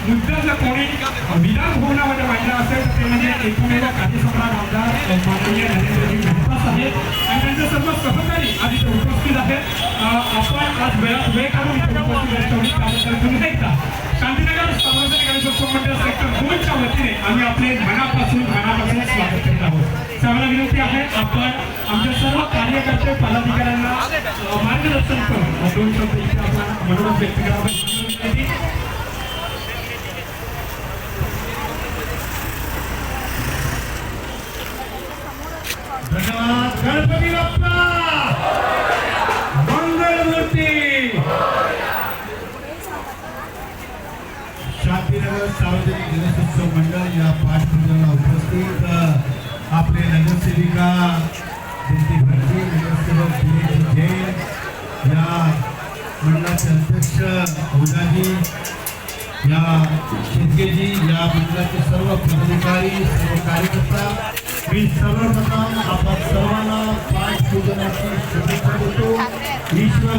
मुद्दा जर कोणी विधान भवनामध्ये मांडला असेल ते म्हणजे एकमेव कार्यसम्राट आमदार माननीय नरेंद्रजी मेहता साहेब आणि त्यांचे सर्व सहकारी आज इथे उपस्थित आहेत. आपण आज वेळ काढून इथे उपस्थित ठेवली त्याबद्दल पुन्हा एकदा शांतीनगर सार्वजनिक गणेशोत्सव मंडळ सेक्टर 2 च्या वतीने आम्ही आपले मनापासून स्वागत करत आहोत. सर्वांना विनंती आहे आपण आमच्या सर्व कार्यकर्ते पदाधिकाऱ्यांना मार्गदर्शन करून 2 शब्द इथे आपण मनोरंजन व्यक्त करावे. धन्यवाद. गणपती बाप्पा मंगलमूर्ती. शांतीनगर सार्वजनिक गणेशोत्सव मंडळ या पाठपूजनाला उपस्थित आपले नगरसेविका जयंती भटजी, नगरसेवक दिनेश जैन, या मंडळाचे अध्यक्ष औदाजी, या शेतकेजी, या मंडळाचे सर्व पदाधिकारी, सर्व कार्यकर्ता, मी सर्वप्रथम आपण सर्वांना पाठपूजनाची शुभेच्छा देतो. ईश्वर